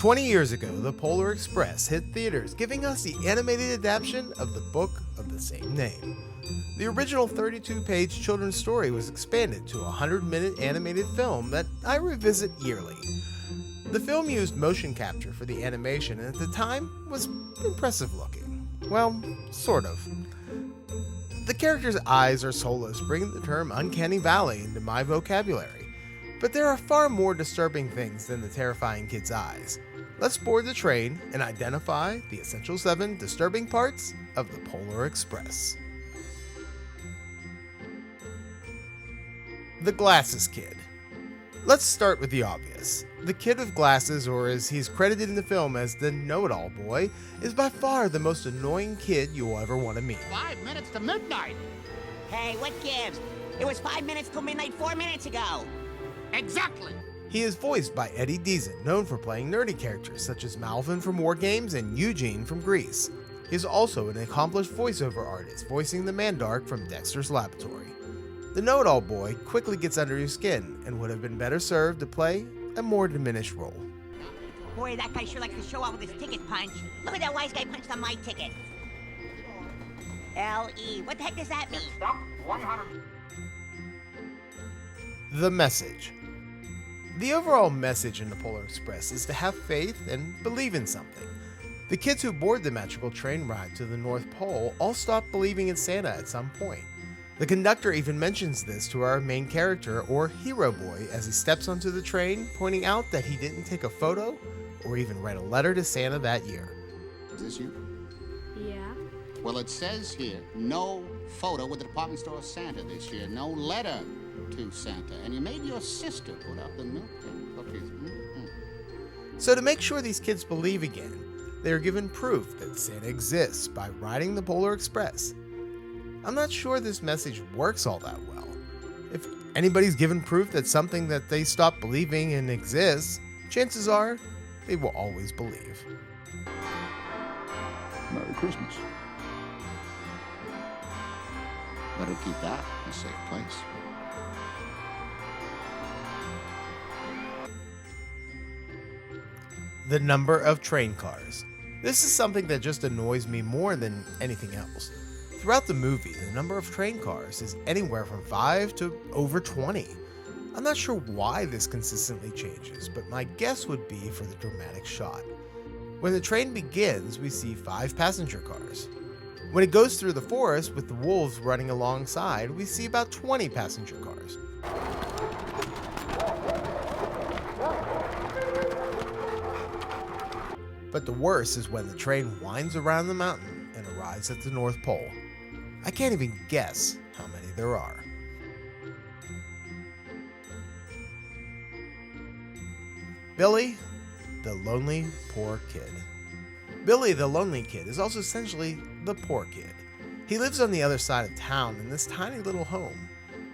20 years ago, The Polar Express hit theaters, giving us the animated adaptation of the book of the same name. The original 32-page children's story was expanded to a 100-minute animated film that I revisit yearly. The film used motion capture for the animation and at the time was impressive looking. Well, sort of. The character's eyes are soulless, bringing the term uncanny valley into my vocabulary. But there are far more disturbing things than the terrifying kid's eyes. Let's board the train and identify the essential 7 disturbing parts of the Polar Express. The Glasses Kid. Let's start with the obvious. The kid with glasses, or as he's credited in the film as the know-it-all boy, is by far the most annoying kid you'll ever want to meet. 5 minutes to midnight. Hey, what gives? It was 5 minutes till midnight 4 minutes ago. Exactly. He is voiced by Eddie Deezen, known for playing nerdy characters such as Malvin from War Games and Eugene from Grease. He is also an accomplished voiceover artist, voicing the Mandark from Dexter's Laboratory. The know-it-all boy quickly gets under your skin and would have been better served to play a more diminished role. Boy, that guy sure likes to show off with his ticket punch. Look at that wise guy punched on my ticket. L.E. What the heck does that mean? Stop 100. The message. The overall message in the Polar Express is to have faith and believe in something. The kids who board the magical train ride to the North Pole all stop believing in Santa at some point. The conductor even mentions this to our main character, or hero boy, as he steps onto the train, pointing out that he didn't take a photo or even write a letter to Santa that year. Is this you? Yeah. Well, it says here, no photo with the department store Santa this year, no letter to Santa, and you made your sister put out the milk and cookies. So to make sure these kids believe again, they are given proof that Santa exists by riding the Polar Express. I'm not sure this message works all that well. If anybody's given proof that something that they stopped believing in exists, chances are they will always believe. Merry Christmas. Better keep that in a safe place. The number of train cars. This is something that just annoys me more than anything else. Throughout the movie, the number of train cars is anywhere from 5 to over 20. I'm not sure why this consistently changes, but my guess would be for the dramatic shot. When the train begins, we see 5 passenger cars. When it goes through the forest with the wolves running alongside, we see about 20 passenger cars. But the worst is when the train winds around the mountain and arrives at the North Pole. I can't even guess how many there are. Billy, the lonely poor kid. Billy, the lonely kid, is also essentially the poor kid. He lives on the other side of town in this tiny little home.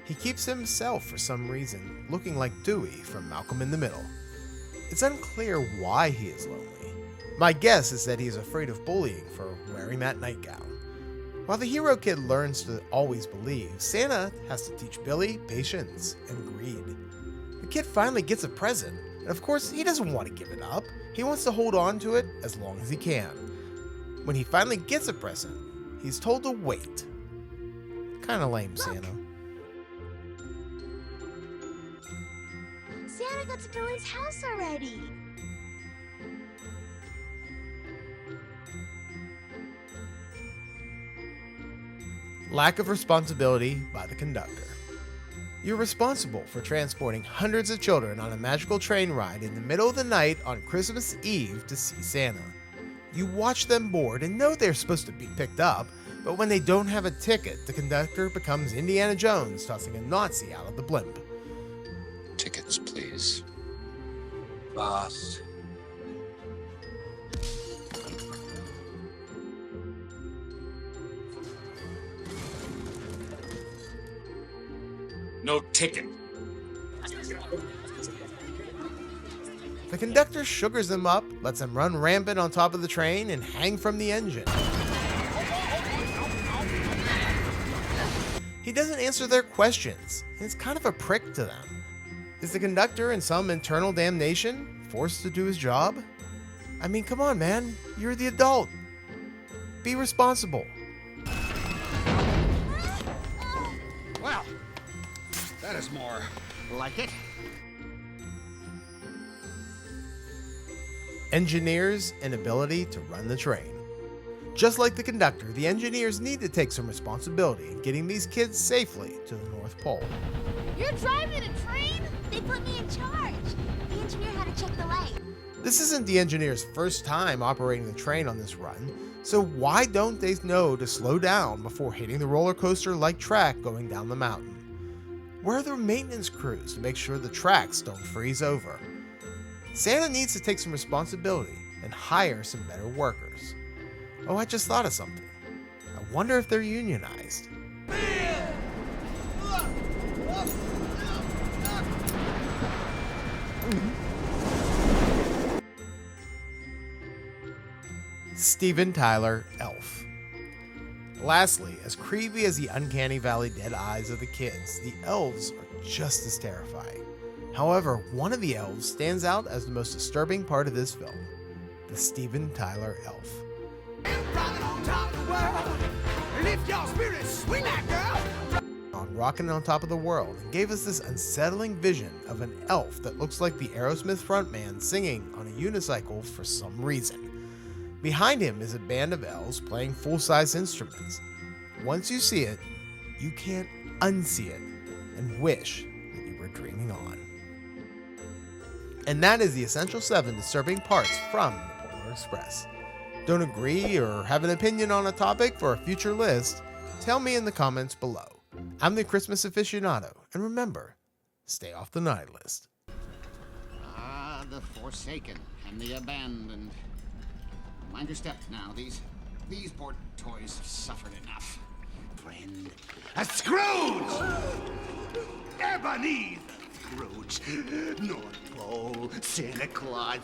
He keeps himself for some reason, looking like Dewey from Malcolm in the Middle. It's unclear why he is lonely. My guess is that he is afraid of bullying for wearing that nightgown. While the hero kid learns to always believe, Santa has to teach Billy patience and greed. The kid finally gets a present, and of course he doesn't want to give it up. He wants to hold on to it as long as he can. When he finally gets a present, he's told to wait. Kinda lame, Santa. Santa got to Billy's house already. Lack of responsibility by the conductor. You're responsible for transporting hundreds of children on a magical train ride in the middle of the night on Christmas Eve to see Santa. You watch them board and know they're supposed to be picked up, but when they don't have a ticket, the conductor becomes Indiana Jones tossing a Nazi out of the blimp. Tickets, please. Boss. No ticket. The conductor sugars them up, lets them run rampant on top of the train, and hang from the engine. He doesn't answer their questions, and is kind of a prick to them. Is the conductor in some internal damnation, forced to do his job? I mean, come on, man. You're the adult. Be responsible. Well, that is more like it. Engineers' inability to run the train. Just like the conductor, the engineers need to take some responsibility in getting these kids safely to the North Pole. You're driving a train? They put me in charge. The engineer had to check the light. This isn't the engineers' first time operating the train on this run, so why don't they know to slow down before hitting the roller coaster-like track going down the mountain? Where are the maintenance crews to make sure the tracks don't freeze over? Santa needs to take some responsibility and hire some better workers. Oh, I just thought of something. I wonder if they're unionized. Steven Tyler, Elf. Lastly, as creepy as the uncanny valley dead eyes of the kids, the elves are just as terrifying. However, one of the elves stands out as the most disturbing part of this film, the Steven Tyler Elf. On Rockin' on Top of the World and gave us this unsettling vision of an elf that looks like the Aerosmith frontman singing on a unicycle for some reason. Behind him is a band of elves playing full-size instruments. Once you see it, you can't unsee it and wish that you were dreaming on. And that is the essential 7 disturbing parts from the Polar Express. Don't agree or have an opinion on a topic for a future list? Tell me in the comments below. I'm the Christmas Aficionado, and remember, stay off the naughty list. Ah, the forsaken and the abandoned. Mind your steps now. These poor toys have suffered enough. Friend. A Scrooge! Ebenezer Scrooge. North Pole, Santa Claus,